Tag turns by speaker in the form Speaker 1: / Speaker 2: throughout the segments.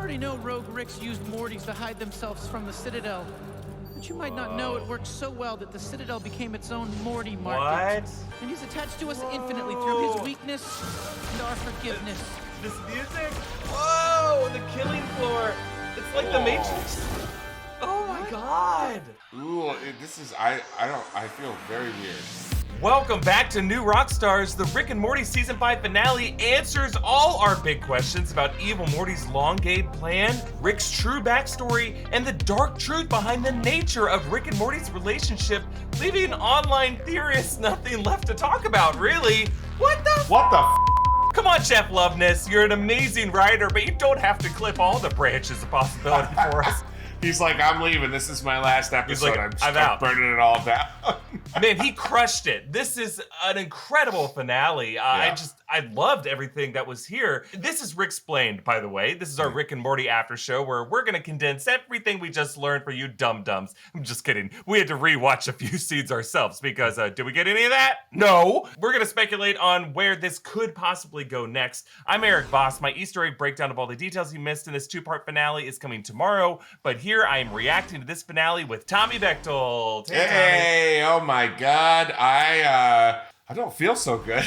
Speaker 1: already know Rogue Ricks used Mortys to hide themselves from the Citadel. But you might not know it worked so well that the Citadel became its own Morty market.
Speaker 2: What?
Speaker 1: And he's attached to us infinitely through his weakness and our forgiveness.
Speaker 2: This music? Whoa, the killing floor. It's like the Matrix. Oh my God.
Speaker 3: Ooh, I feel very weird.
Speaker 2: Welcome back to New Rockstars. The Rick and Morty Season 5 finale answers all our big questions about Evil Morty's long game plan, Rick's true backstory, and the dark truth behind the nature of Rick and Morty's relationship, leaving online theorists nothing left to talk about, really. What the Come on, Chef Loveness, you're an amazing writer, but you don't have to clip all the branches of possibility for us.
Speaker 3: He's like, I'm leaving. This is my last episode.
Speaker 2: He's like, I'm out.
Speaker 3: Burning it all down.
Speaker 2: Man, he crushed it. This is an incredible finale. I loved everything that was here. This is Rick-splained, by the way. This is our Rick and Morty after show where we're going to condense everything we just learned for you dum-dums. I'm just kidding. We had to rewatch a few scenes ourselves because did we get any of that? No. We're going to speculate on where this could possibly go next. I'm Erik Voss. My Easter egg breakdown of all the details you missed in this two-part finale is coming tomorrow. But here I am reacting to this finale with Tommy Bechtold.
Speaker 3: Hey, oh my God. I don't feel so good.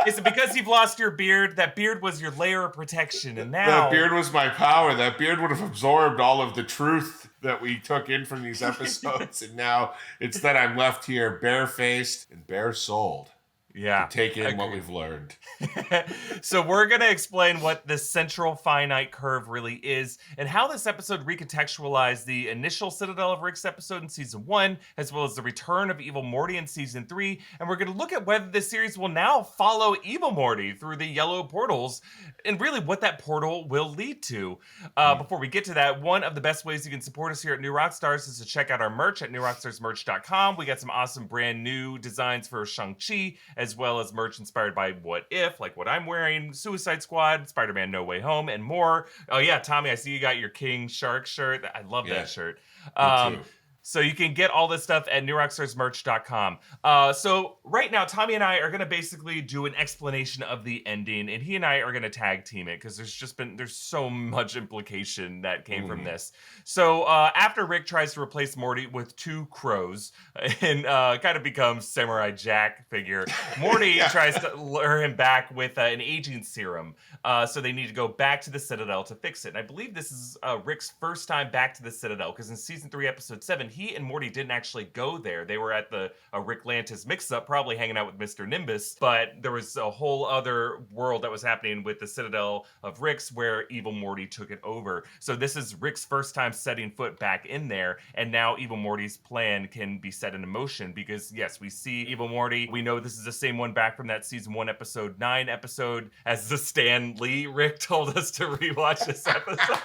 Speaker 2: Is it because you've lost your beard? That beard was your layer of protection, and now...
Speaker 3: That beard was my power. That beard would have absorbed all of the truth that we took in from these episodes, and now it's that I'm left here bare-faced and bare-souled.
Speaker 2: Yeah.
Speaker 3: To take in what we've learned.
Speaker 2: So we're going to explain what the Central Finite Curve really is and how this episode recontextualized the initial Citadel of Rick's episode in Season 1, as well as the return of Evil Morty in Season 3. And we're going to look at whether this series will now follow Evil Morty through the yellow portals and really what that portal will lead to. Before we get to that, one of the best ways you can support us here at New Rockstars is to check out our merch at newrockstarsmerch.com. We got some awesome brand new designs for Shang-Chi, as well as merch inspired by What If, like what I'm wearing, Suicide Squad, Spider-Man No Way Home, and more. Oh yeah, Tommy, I see you got your King Shark shirt. I love that shirt.
Speaker 3: Me too.
Speaker 2: So you can get all this stuff at newrockstarsmerch.com. So right now, Tommy and I are going to basically do an explanation of the ending, and he and I are going to tag team it because there's so much implication that came from this. So after Rick tries to replace Morty with two crows and kind of becomes Samurai Jack figure, Morty tries to lure him back with an aging serum. So they need to go back to the Citadel to fix it. And I believe this is Rick's first time back to the Citadel because in Season 3, Episode 7, he and Morty didn't actually go there. They were at the Rick Lantis mix-up, probably hanging out with Mr. Nimbus, but there was a whole other world that was happening with the Citadel of Rick's where Evil Morty took it over. So this is Rick's first time setting foot back in there, and now Evil Morty's plan can be set into motion because, yes, we see Evil Morty. We know this is the same one back from that Season 1, Episode 9 episode as the Stan Lee Rick told us to rewatch this episode.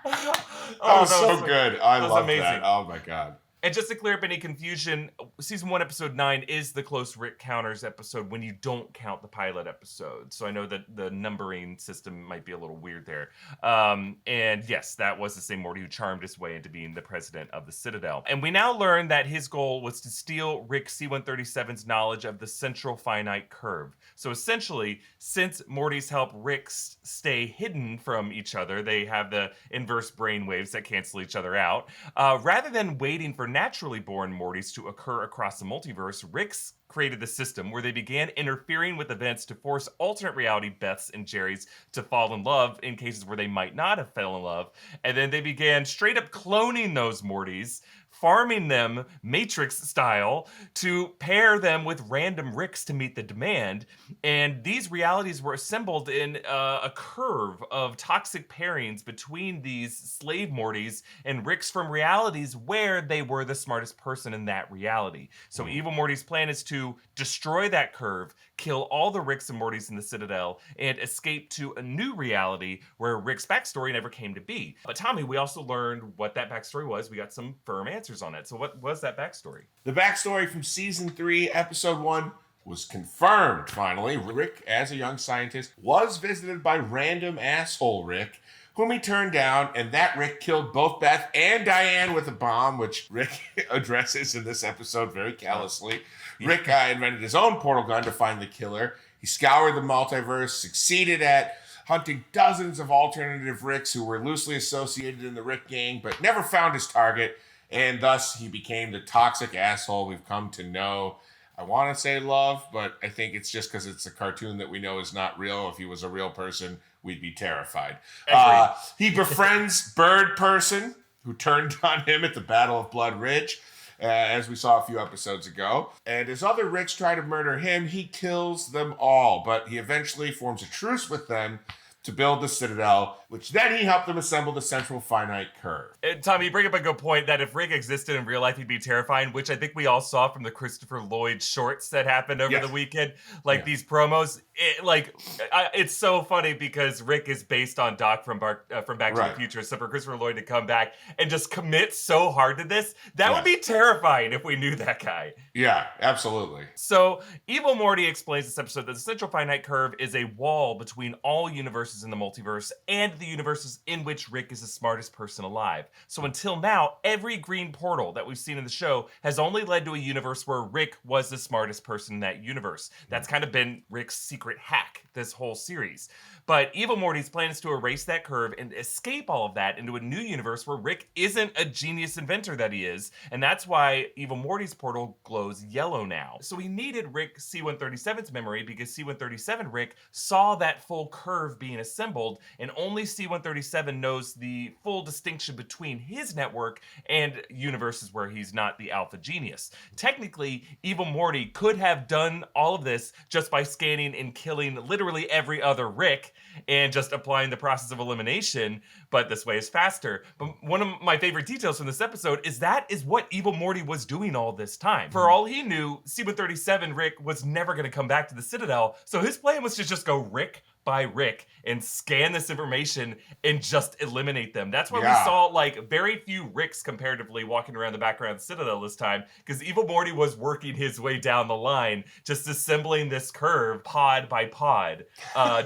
Speaker 3: That was so good. I love that. Oh my God.
Speaker 2: And just to clear up any confusion, Season 1, Episode 9 is the Close Rick Counters episode when you don't count the pilot episode. So I know that the numbering system might be a little weird there. And yes, that was the same Morty who charmed his way into being the president of the Citadel. And we now learn that his goal was to steal Rick C-137's knowledge of the Central Finite Curve. So essentially, since Morty's help Rick stay hidden from each other, they have the inverse brainwaves that cancel each other out. Rather than waiting for naturally born Mortys to occur across the multiverse, Rick's created the system where they began interfering with events to force alternate reality Beths and Jerrys to fall in love in cases where they might not have fell in love. And then they began straight up cloning those Mortys, farming them Matrix style to pair them with random Ricks to meet the demand. And these realities were assembled in a curve of toxic pairings between these slave Mortys and Ricks from realities where they were the smartest person in that reality. So Evil Morty's plan is to destroy that curve, kill all the Ricks and Mortys in the Citadel, and escape to a new reality where Rick's backstory never came to be. But Tommy, we also learned what that backstory was. We got some firm answers on it. So what was that backstory?
Speaker 3: The backstory from Season 3, Episode 1 was confirmed, finally. Rick, as a young scientist, was visited by random asshole Rick, whom he turned down, and that Rick killed both Beth and Diane with a bomb, which Rick addresses in this episode very callously. Rick invented his own portal gun to find the killer. He scoured the multiverse, succeeded at hunting dozens of alternative Ricks who were loosely associated in the Rick gang, but never found his target, and thus he became the toxic asshole we've come to know. I want to say love, but I think it's just because it's a cartoon that we know is not real. If he was a real person, we'd be terrified. He befriends Bird Person, who turned on him at the Battle of Blood Ridge, as we saw a few episodes ago. And as other Ricks try to murder him, he kills them all, but he eventually forms a truce with them to build the Citadel, which then he helped them assemble the Central Finite Curve.
Speaker 2: And Tommy, you bring up a good point that if Rick existed in real life, he'd be terrifying, which I think we all saw from the Christopher Lloyd shorts that happened over the weekend. Like these promos, it's so funny because Rick is based on Doc from Back to the Future. So for Christopher Lloyd to come back and just commit so hard to this, that would be terrifying if we knew that guy.
Speaker 3: Yeah, absolutely.
Speaker 2: So Evil Morty explains this episode that the Central Finite Curve is a wall between all universes in the multiverse and the universes in which Rick is the smartest person alive. So until now, every green portal that we've seen in the show has only led to a universe where Rick was the smartest person in that universe. That's kind of been Rick's secret hack this whole series. But Evil Morty's plan is to erase that curve and escape all of that into a new universe where Rick isn't a genius inventor that he is, and that's why Evil Morty's portal glows yellow now. So he needed Rick C-137's memory because C-137 Rick saw that full curve being assembled, and only C-137 knows the full distinction between his network and universes where he's not the alpha genius. Technically, Evil Morty could have done all of this just by scanning and killing literally every other Rick and just applying the process of elimination, but this way is faster. But one of my favorite details from this episode is that is what Evil Morty was doing all this time. For all he knew, C-137 Rick was never going to come back to the Citadel, so his plan was to just go Rick by Rick and scan this information and just eliminate them. That's why we saw like very few Ricks comparatively walking around the background of the Citadel this time, because Evil Morty was working his way down the line, just assembling this curve pod by pod,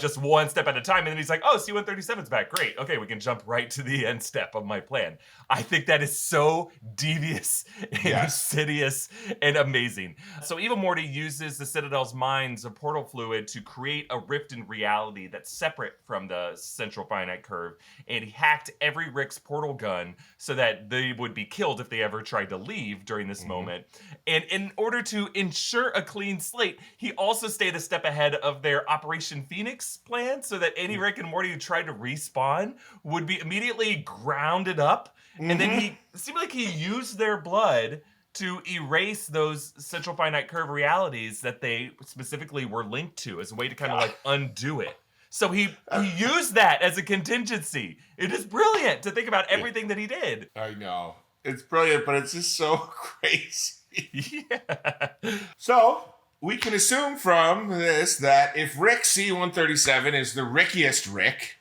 Speaker 2: just one step at a time. And then he's like, oh, C-137's back. Great. Okay, we can jump right to the end step of my plan. I think that is so devious and insidious and amazing. So Evil Morty uses the Citadel's mines of portal fluid to create a rift in reality that's separate from the Central Finite Curve, and he hacked every Rick's portal gun so that they would be killed if they ever tried to leave during this moment. And in order to ensure a clean slate, he also stayed a step ahead of their Operation Phoenix plan so that any Rick and Morty who tried to respawn would be immediately grounded up. And then he seemed like he used their blood to erase those Central Finite Curve realities that they specifically were linked to as a way to kind of like undo it. So he used that as a contingency. It is brilliant to think about everything that he did.
Speaker 3: I know. It's brilliant, but it's just so crazy.
Speaker 2: Yeah.
Speaker 3: So we can assume from this that if Rick C-137 is the Rickiest Rick,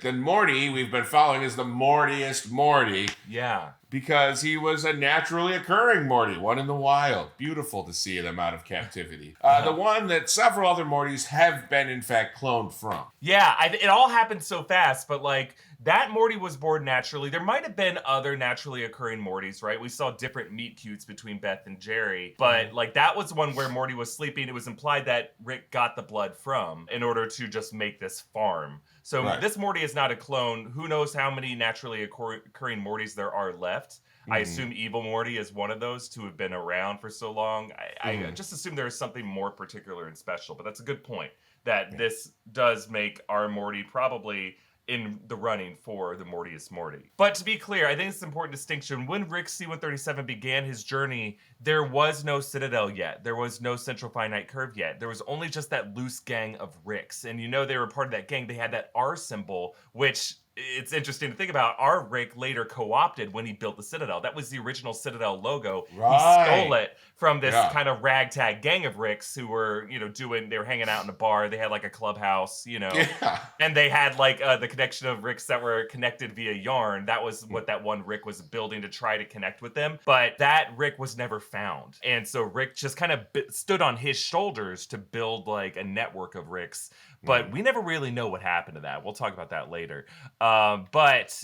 Speaker 3: then Morty, we've been following, is the Mortiest Morty.
Speaker 2: Yeah.
Speaker 3: Because he was a naturally occurring Morty, one in the wild. Beautiful to see them out of captivity. The one that several other Mortys have been, in fact, cloned from.
Speaker 2: Yeah, it all happened so fast, but like that Morty was born naturally. There might have been other naturally occurring Mortys, right? We saw different meet cutes between Beth and Jerry, but like that was one where Morty was sleeping. It was implied that Rick got the blood from in order to just make this farm. So this Morty is not a clone. Who knows how many naturally occurring Mortys there are left? I assume Evil Morty is one of those to have been around for so long. I just assume there is something more particular and special, but that's a good point that this does make our Morty probably in the running for the Mortiest Morty. But to be clear, I think it's an important distinction. When Rick C-137 began his journey, there was no Citadel yet. There was no Central Finite Curve yet. There was only just that loose gang of Ricks. And you know they were part of that gang. They had that R symbol, which it's interesting to think about. Our Rick later co-opted when he built the Citadel. That was the original Citadel logo. Right. He stole it from this kind of ragtag gang of Ricks who were, they were hanging out in a bar. They had like a clubhouse, and they had like the connection of Ricks that were connected via yarn. That was what that one Rick was building to try to connect with them. But that Rick was never found. And so Rick just kind of stood on his shoulders to build like a network of Ricks. But we never really know what happened to that. We'll talk about that later. But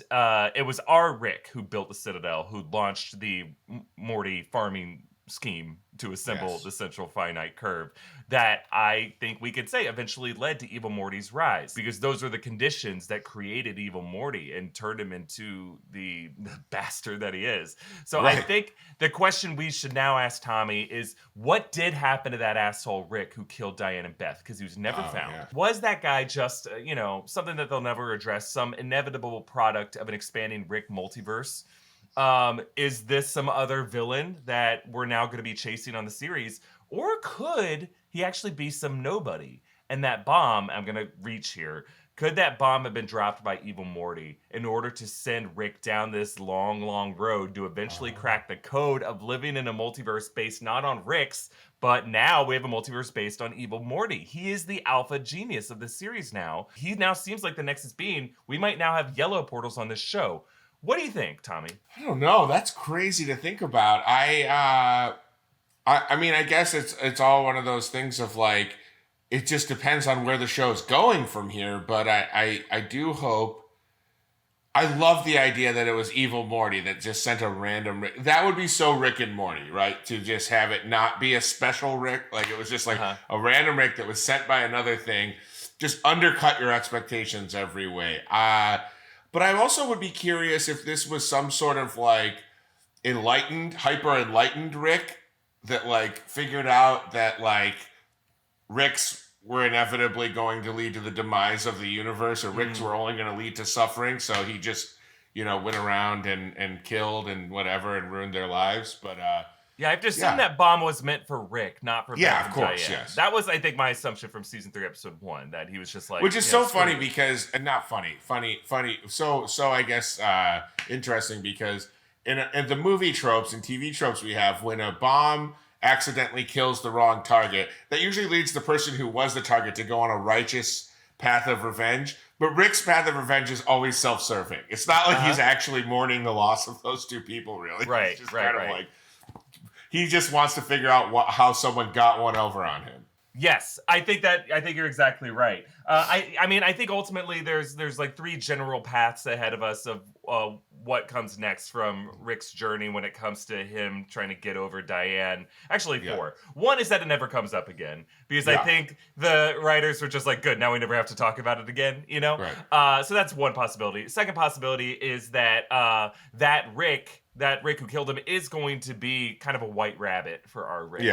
Speaker 2: it was our Rick who built the Citadel, who launched the Morty farming scheme to assemble
Speaker 3: Yes.
Speaker 2: the Central Finite Curve that I think we could say eventually led to Evil Morty's rise, because those are the conditions that created Evil Morty and turned him into the bastard that he is. So I
Speaker 3: Right.
Speaker 2: think the question we should now ask Tommy is, what did happen to that asshole Rick who killed Diane and Beth? Because he was never found.
Speaker 3: Yeah.
Speaker 2: Was that guy just, something that they'll never address, some inevitable product of an expanding Rick multiverse? Is this some other villain that we're now going to be chasing on the series? Or could he actually be some nobody? And that bomb, I'm going to reach here, could that bomb have been dropped by Evil Morty in order to send Rick down this long, long road to eventually crack the code of living in a multiverse based not on Rick's, but now we have a multiverse based on Evil Morty. He is the alpha genius of the series now. He now seems like the Nexus being. We might now have yellow portals on this show. What do you think, Tommy?
Speaker 3: I don't know. That's crazy to think about. I mean, I guess it's all one of those things of like, it just depends on where the show's going from here. But I do hope. I love the idea that it was Evil Morty that just sent a random Rick. That would be so Rick and Morty, right? To just have it not be a special Rick. Like it was just like a random Rick that was sent by another thing. Just undercut your expectations every way. But I also would be curious if this was some sort of like hyper enlightened Rick that like figured out that like Ricks were inevitably going to lead to the demise of the universe, or Ricks were only going to lead to suffering. So he just, went around and killed and whatever and ruined their lives. But
Speaker 2: yeah, I have to assume that bomb was meant for Rick, not for Beth
Speaker 3: of course,
Speaker 2: Diane.
Speaker 3: yes.
Speaker 2: That was, I think, my assumption from season 3, episode 1, that he was just like,
Speaker 3: which is so funny because, and not funny. So I guess interesting because in the movie tropes and TV tropes we have, when a bomb accidentally kills the wrong target, that usually leads the person who was the target to go on a righteous path of revenge. But Rick's path of revenge is always self-serving. It's not like he's actually mourning the loss of those two people, really.
Speaker 2: Right,
Speaker 3: It's just
Speaker 2: right.
Speaker 3: like, he just wants to figure out how someone got one over on him.
Speaker 2: Yes, I think you're exactly right. I think ultimately there's like 3 general paths ahead of us of what comes next from Rick's journey when it comes to him trying to get over Diane. Actually, 4. One is that it never comes up again, because I think the writers were just like, good, now we never have to talk about it again, Right. So that's one possibility. Second possibility is that that Rick who killed him is going to be kind of a white rabbit for our Rick,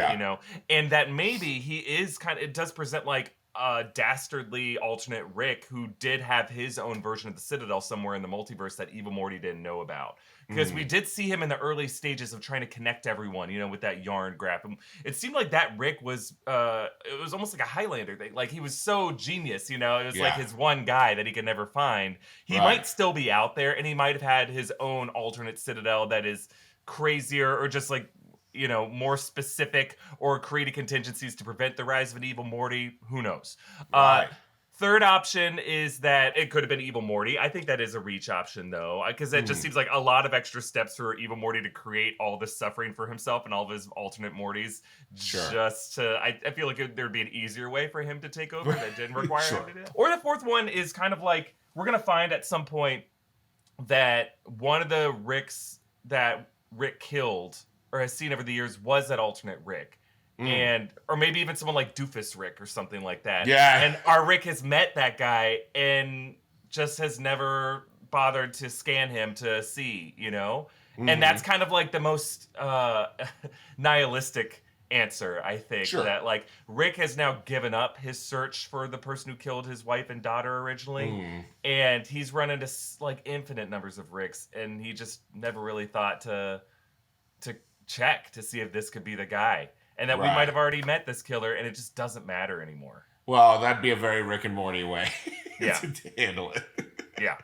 Speaker 2: and that maybe he is it does present like a dastardly alternate Rick who did have his own version of the Citadel somewhere in the multiverse that Evil Morty didn't know about. Because we did see him in the early stages of trying to connect everyone, with that yarn graph. And it seemed like that Rick was, it was almost like a Highlander thing. Like he was so genius, it was like his one guy that he could never find. He might still be out there, and he might have had his own alternate Citadel that is crazier or just like, more specific, or created contingencies to prevent the rise of an Evil Morty. Who knows?
Speaker 3: Right.
Speaker 2: Third option is that it could have been Evil Morty. I think that is a reach option, though, because that just seems like a lot of extra steps for Evil Morty to create all this suffering for himself and all of his alternate Mortys.
Speaker 3: Sure.
Speaker 2: Just to, I feel like there'd be an easier way for him to take over that didn't require him to do it. Or the fourth one is kind of like, we're going to find at some point that one of the Ricks that Rick killed or has seen over the years was that alternate Rick. Or maybe even someone like Doofus Rick or something like that.
Speaker 3: Yeah.
Speaker 2: And our Rick has met that guy and just has never bothered to scan him to see, And that's kind of like the most nihilistic answer, I think.
Speaker 3: Sure.
Speaker 2: That like Rick has now given up his search for the person who killed his wife and daughter originally. And he's run into like infinite numbers of Ricks, and he just never really thought to check to see if this could be the guy. And that we might have already met this killer, and it just doesn't matter anymore.
Speaker 3: Well, that'd be a very Rick and Morty way to handle it.
Speaker 2: Yeah.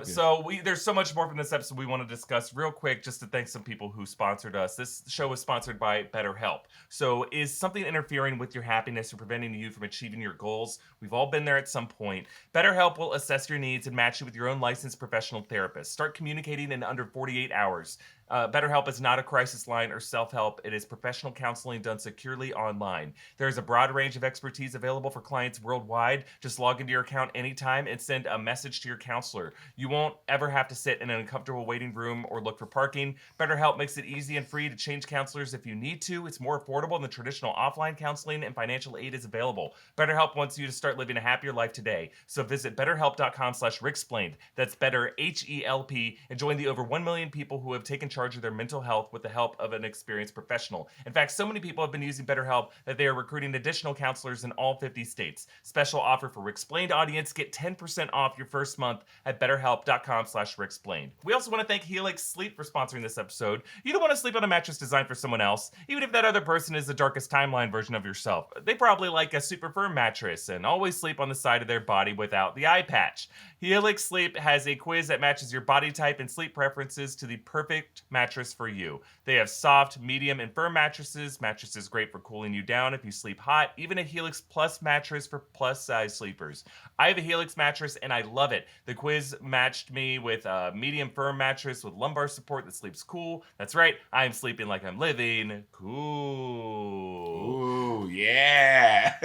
Speaker 2: So there's so much more from this episode we want to discuss real quick, just to thank some people who sponsored us. This show is sponsored by BetterHelp. So is something interfering with your happiness or preventing you from achieving your goals? We've all been there at some point. BetterHelp will assess your needs and match you with your own licensed professional therapist. Start communicating in under 48 hours. BetterHelp is not a crisis line or self-help. It is professional counseling done securely online. There is a broad range of expertise available for clients worldwide. Just log into your account anytime and send a message to your counselor. You won't ever have to sit in an uncomfortable waiting room or look for parking. BetterHelp makes it easy and free to change counselors if you need to. It's more affordable than traditional offline counseling, and financial aid is available. BetterHelp wants you to start living a happier life today. So visit betterhelp.com/ricksplained. That's better, H-E-L-P, and join the over 1 million people who have taken charge of their mental health with the help of an experienced professional. In fact, so many people have been using BetterHelp that they are recruiting additional counselors in all 50 states. Special offer for Ricksplained audience. Get 10% off your first month at betterhelp.com/ricksplained. We also want to thank Helix Sleep for sponsoring this episode. You don't want to sleep on a mattress designed for someone else, even if that other person is the darkest timeline version of yourself. They probably like a super firm mattress and always sleep on the side of their body without the eye patch. Helix Sleep has a quiz that matches your body type and sleep preferences to the perfect mattress for you. They have soft, medium, and firm mattresses. Mattresses great for cooling you down if you sleep hot. Even a Helix Plus mattress for plus-size sleepers. I have a Helix mattress and I love it. The quiz matched me with a medium firm mattress with lumbar support that sleeps cool. That's right, I'm sleeping like I'm living cool.
Speaker 3: Ooh, yeah.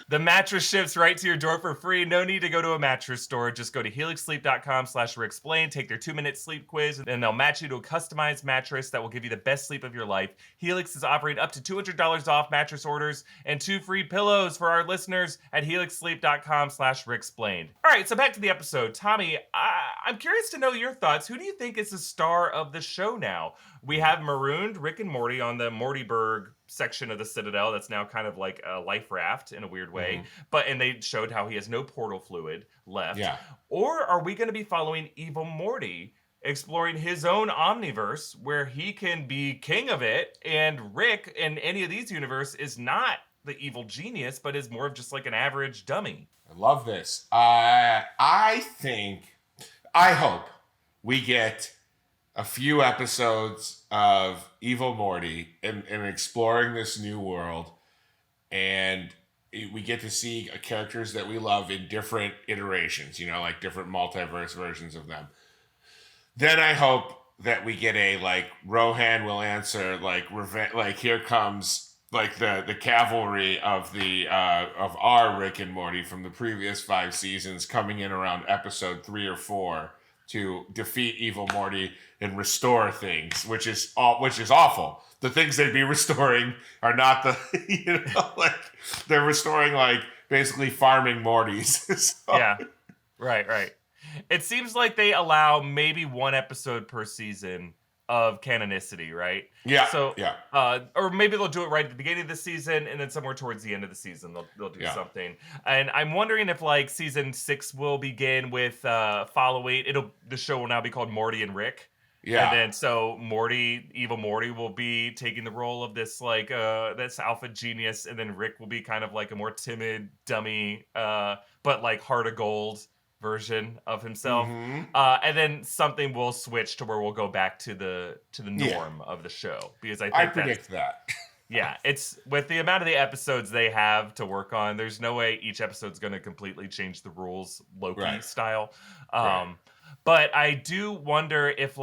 Speaker 2: The mattress ships right to your door for free. No need to go to a mattress store. Just go to helixsleep.com/ricksplained, take their 2-minute sleep quiz, and they'll match you to a customized mattress that will give you the best sleep of your life. Helix is offering up to $200 off mattress orders and 2 free pillows for our listeners at helixsleep.com/ricksplained. All right, so back to the episode. Tommy, I'm curious to know your thoughts. Who do you think is the star of the show now? We have marooned Rick and Morty on the Mortyberg section of the Citadel that's now kind of like a life raft in a weird way. And they showed how he has no portal fluid left.
Speaker 3: Yeah.
Speaker 2: Or are we going to be following Evil Morty, exploring his own omniverse where he can be king of it, and Rick in any of these universe is not the evil genius, but is more of just like an average dummy?
Speaker 3: I love this. I hope we get a few episodes of Evil Morty and exploring this new world, and we get to see characters that we love in different iterations, like different multiverse versions of them. Then I hope that we get a Rohan will answer here comes the cavalry of our Rick and Morty from the previous 5 seasons coming in around episode 3 or 4 to defeat Evil Morty and restore things, which is awful. The things they'd be restoring are not the they're restoring basically farming Mortys. So.
Speaker 2: Yeah, right. It seems like they allow maybe 1 episode per season of canonicity, right?
Speaker 3: Yeah.
Speaker 2: So
Speaker 3: yeah.
Speaker 2: Or maybe they'll do it right at the beginning of the season, and then somewhere towards the end of the season they'll do something. And I'm wondering if season 6 will begin with following. The show will now be called Morty and Rick.
Speaker 3: Yeah.
Speaker 2: And then so Evil Morty will be taking the role of this this alpha genius, and then Rick will be kind of like a more timid dummy, but heart of gold version of himself. And then something will switch to where we'll go back to the norm of the show, because I
Speaker 3: predict that.
Speaker 2: Yeah, it's with the amount of the episodes they have to work on, there's no way each episode's going to completely change the rules Loki style. But I do wonder if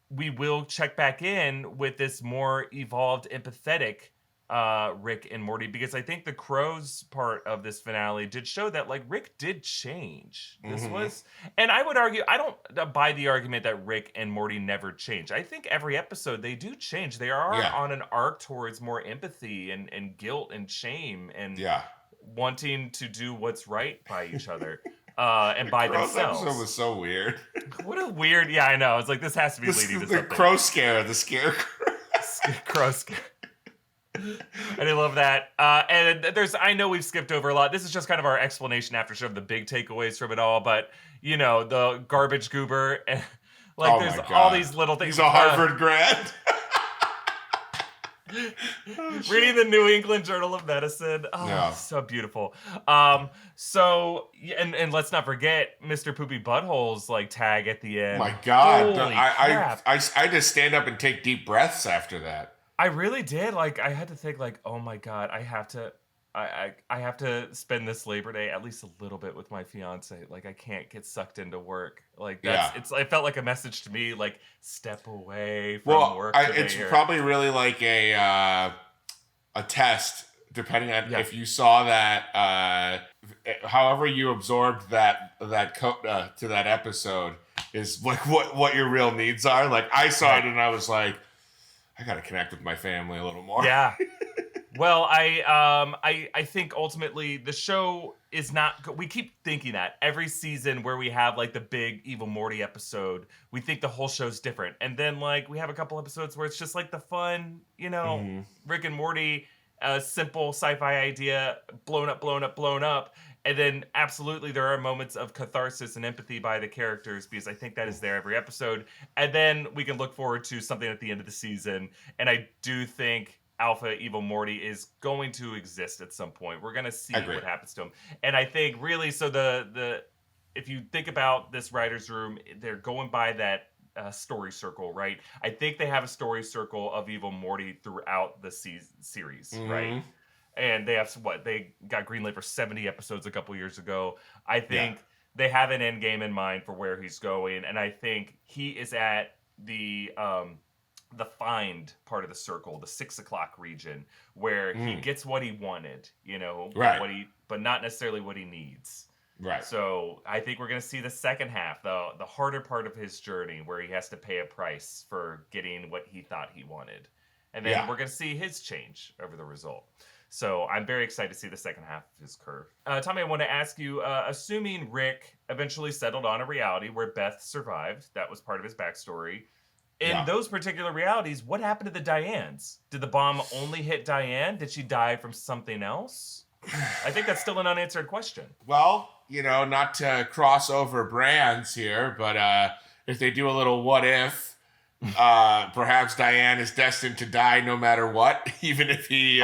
Speaker 2: we will check back in with this more evolved, empathetic Rick and Morty, because I think the Crows part of this finale did show that Rick did change. This was, and I would argue, I don't buy the argument that Rick and Morty never change. I think every episode they do change. They are on an arc towards more empathy and guilt and shame and wanting to do what's right by each other. And by themselves.
Speaker 3: That episode was so weird.
Speaker 2: What a weird, I know. It's this has to be leading to something.
Speaker 3: The crow scare, the scarecrow.
Speaker 2: Crow scare. And I love that. And I know we've skipped over a lot. This is just kind of our explanation after show of the big takeaways from it all. But, the garbage goober. And, there's all these little things.
Speaker 3: He's a Harvard grad.
Speaker 2: Reading the New England Journal of Medicine. So beautiful. So, and let's not forget Mr. Poopy Butthole's tag at the end.
Speaker 3: My God.
Speaker 2: Holy crap.
Speaker 3: I had to stand up and take deep breaths after that.
Speaker 2: I really did. I had to think oh my God, I I have to spend this Labor Day at least a little bit with my fiance. Like, I can't get sucked into work. Like, it felt like a message to me, like, step away from work.
Speaker 3: It's probably really like a test, depending on if you saw that, however you absorbed that Costa to that episode is like what your real needs are. Like, I saw it and I was like, I got to connect with my family a little more.
Speaker 2: Yeah. Well, I think ultimately the show is not. We keep thinking that every season where we have like the big Evil Morty episode, we think the whole show's different, and then like we have a couple episodes where it's just like the fun, Rick and Morty, simple sci-fi idea, blown up, and then absolutely there are moments of catharsis and empathy by the characters because I think that is there every episode, and then we can look forward to something at the end of the season, and I do think Alpha Evil Morty is going to exist at some point. We're going to see what happens to him. And I think really, so the if you think about this writer's room, they're going by that story circle, right? I think they have a story circle of Evil Morty throughout the series, right? And they have they got greenlit for 70 episodes a couple years ago. I think they have an end game in mind for where he's going. And I think he is at the find part of the circle, the 6 o'clock region, where he gets what he wanted, but not necessarily what he needs.
Speaker 3: Right.
Speaker 2: So I think we're going to see the second half, the harder part of his journey, where he has to pay a price for getting what he thought he wanted. And then we're going to see his change over the result. So I'm very excited to see the second half of his curve. Tommy, I want to ask you, assuming Rick eventually settled on a reality where Beth survived, that was part of his backstory. In those particular realities, what happened to the Dianes? Did the bomb only hit Diane? Did she die from something else? I think that's still an unanswered question.
Speaker 3: Well, not to cross over brands here, but if they do a little what if, perhaps Diane is destined to die no matter what, even if he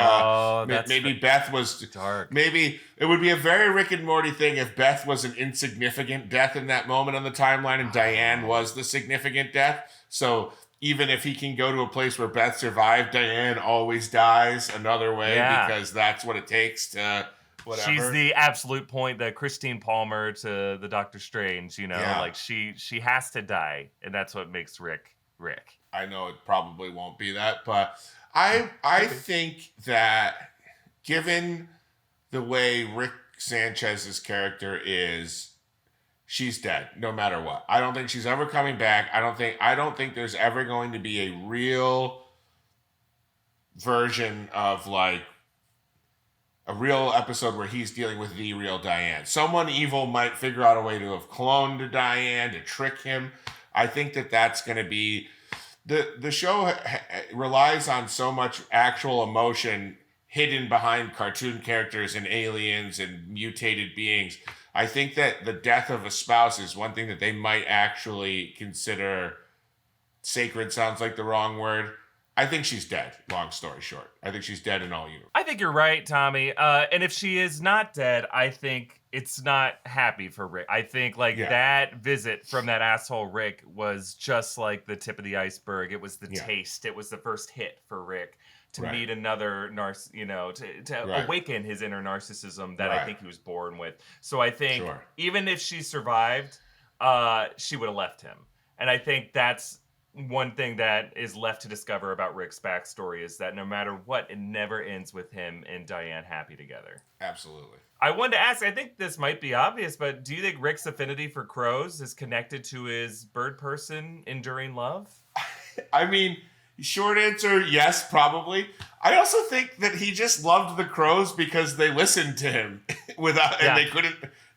Speaker 3: maybe Beth was
Speaker 2: dark.
Speaker 3: Maybe it would be a very Rick and Morty thing if Beth was an insignificant death in that moment on the timeline and Diane was the significant death. So even if he can go to a place where Beth survived, Diane always dies another way because that's what it takes to whatever.
Speaker 2: She's the absolute point, the Christine Palmer to the Doctor Strange, like she has to die, and that's what makes Rick.
Speaker 3: I know it probably won't be that, but I think that given the way Rick Sanchez's character is, she's dead no matter what. I don't think she's ever coming back. I don't think there's ever going to be a real version of like a real episode where he's dealing with the real Diane. Someone evil might figure out a way to have cloned Diane to trick him. I think that's going to be the show relies on so much actual emotion hidden behind cartoon characters and aliens and mutated beings. I think that the death of a spouse is one thing that they might actually consider sacred. Sounds like the wrong word. I think she's dead, long story short. I think she's dead in all universe.
Speaker 2: I think you're right, Tommy. And if she is not dead, I think it's not happy for Rick. I think that visit from that asshole Rick was just like the tip of the iceberg. It was the taste. It was the first hit for Rick to meet another to awaken his inner narcissism that I think he was born with. So I think even if she survived, she would have left him. And I think that's one thing that is left to discover about Rick's backstory is that no matter what, it never ends with him and Diane happy together.
Speaker 3: Absolutely.
Speaker 2: I wanted to ask, I think this might be obvious, but do you think Rick's affinity for crows is connected to his bird person enduring love?
Speaker 3: I mean, short answer, yes, probably. I also think that he just loved the crows because they listened to him and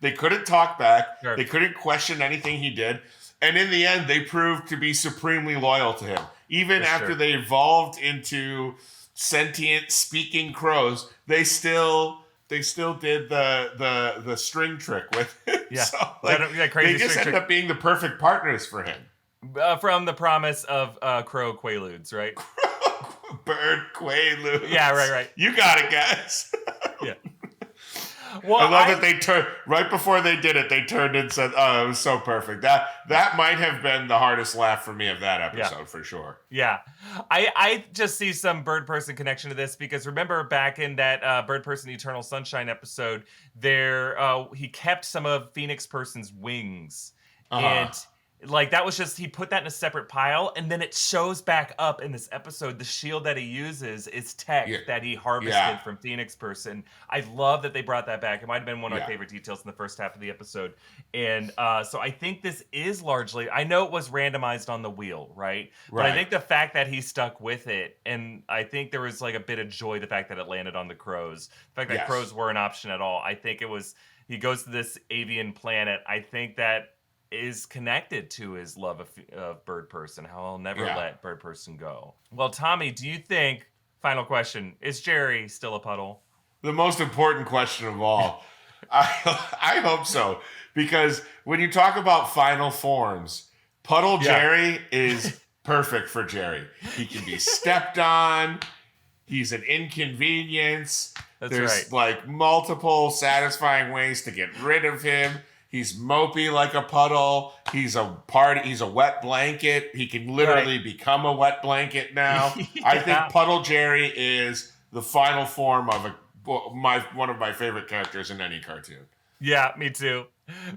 Speaker 3: they couldn't talk back. Sure. They couldn't question anything he did. And in the end, they proved to be supremely loyal to him. Even after they evolved into sentient speaking crows, they still did the string trick with him.
Speaker 2: Yeah.
Speaker 3: So,
Speaker 2: crazy
Speaker 3: they just ended up being the perfect partners for him.
Speaker 2: From the promise of crow quaaludes, right?
Speaker 3: Bird quaaludes.
Speaker 2: Yeah, right.
Speaker 3: You got it, guys.
Speaker 2: Yeah. Well,
Speaker 3: I love that they turned right before they did it. They turned and said, "Oh, it was so perfect." That might have been the hardest laugh for me of that episode for sure.
Speaker 2: Yeah, I just see some Bird Person connection to this because remember back in that Bird Person Eternal Sunshine episode, he kept some of Phoenix Person's wings, and like that was just he put that in a separate pile, and then it shows back up in this episode. The shield that he uses is tech that he harvested from Phoenix Person. I love that they brought that back. It might have been one of my favorite details in the first half of the episode, and so I think this is largely. I know it was randomized on the wheel, right? But I think the fact that he stuck with it, and I think there was like a bit of joy the fact that it landed on the crows. The fact that crows were an option at all. I think it was. He goes to this avian planet. I think that is connected to his love of Bird Person, how I'll never let Bird Person go. Well, Tommy, do you think, final question, is Jerry still a puddle?
Speaker 3: The most important question of all. I hope so, because when you talk about final forms, Puddle Jerry is perfect for Jerry. He can be stepped on. He's an inconvenience. There's like multiple satisfying ways to get rid of him. He's mopey like a puddle. He's a wet blanket. He can literally become a wet blanket now. I think Puddle Jerry is the final form of one of my favorite characters in any cartoon.
Speaker 2: Yeah, me too.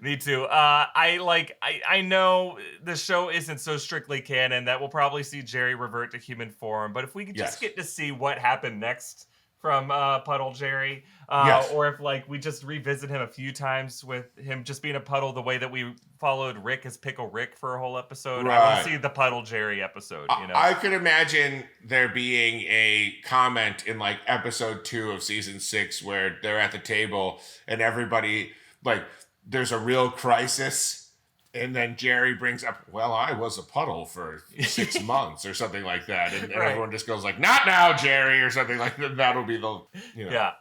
Speaker 2: Me too. I know the show isn't so strictly canon that we'll probably see Jerry revert to human form, but if we could just get to see what happened next from Puddle Jerry, or if like we just revisit him a few times with him just being a puddle the way that we followed Rick as Pickle Rick for a whole episode. I want to see the Puddle Jerry episode. You know,
Speaker 3: I could imagine there being a comment in like episode 2 of season 6 where they're at the table and everybody like there's a real crisis. And then Jerry brings up, well, I was a puddle for 6 months or something like that. And everyone just goes like, not now, Jerry, or something like that. That'll be the,
Speaker 2: Yeah.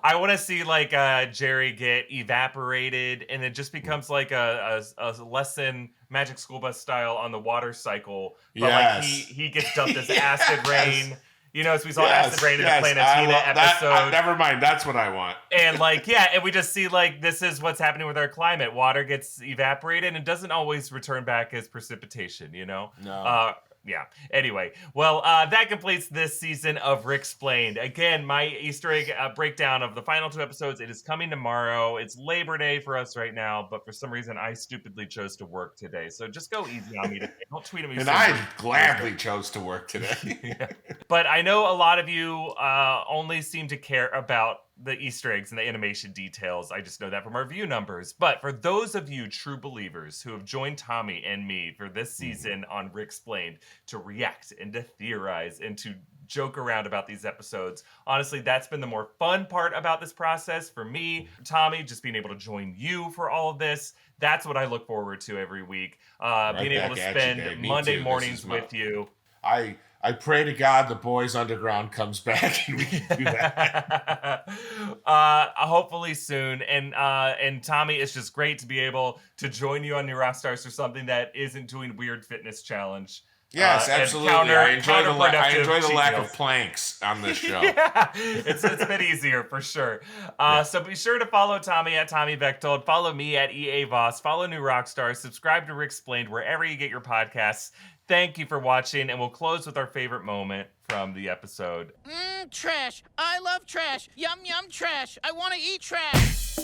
Speaker 2: I want to see like Jerry get evaporated and it just becomes like a lesson Magic School Bus style on the water cycle. But like he gets dumped as acid rain. You know, as we saw acid rain in the Planetina episode.
Speaker 3: Never mind. That's what I want.
Speaker 2: And like, and we just see like, this is what's happening with our climate. Water gets evaporated and doesn't always return back as precipitation, you know?
Speaker 3: No.
Speaker 2: Anyway, well, that completes this season of Rick'splained. Again, my Easter egg breakdown of the final 2 episodes. It is coming tomorrow. It's Labor Day for us right now, but for some reason, I stupidly chose to work today. So just go easy on me today. Don't tweet at me.
Speaker 3: And I gladly chose to work today.
Speaker 2: But I know a lot of you only seem to care about the Easter eggs and the animation details. I just know that from our view numbers. But for those of you true believers who have joined Tommy and me for this season on Rick'splained to react and to theorize and to joke around about these episodes, honestly, that's been the more fun part about this process for me. Tommy, just being able to join you for all of this. That's what I look forward to every week. Being able to spend Monday mornings with you.
Speaker 3: I pray to God the Boys Underground comes back and we can do that.
Speaker 2: Hopefully soon. And Tommy, it's just great to be able to join you on New Rockstars for something that isn't doing weird fitness challenge.
Speaker 3: Yes, absolutely. I enjoy the lack of planks on this show.
Speaker 2: It's been easier for sure. So be sure to follow Tommy at Tommy Bechtold. Follow me at EA Voss. Follow New Rockstars. Subscribe to Rick'splained wherever you get your podcasts. Thank you for watching, and we'll close with our favorite moment from the episode.
Speaker 1: Trash. I love trash. Yum, yum, trash. I want to eat trash.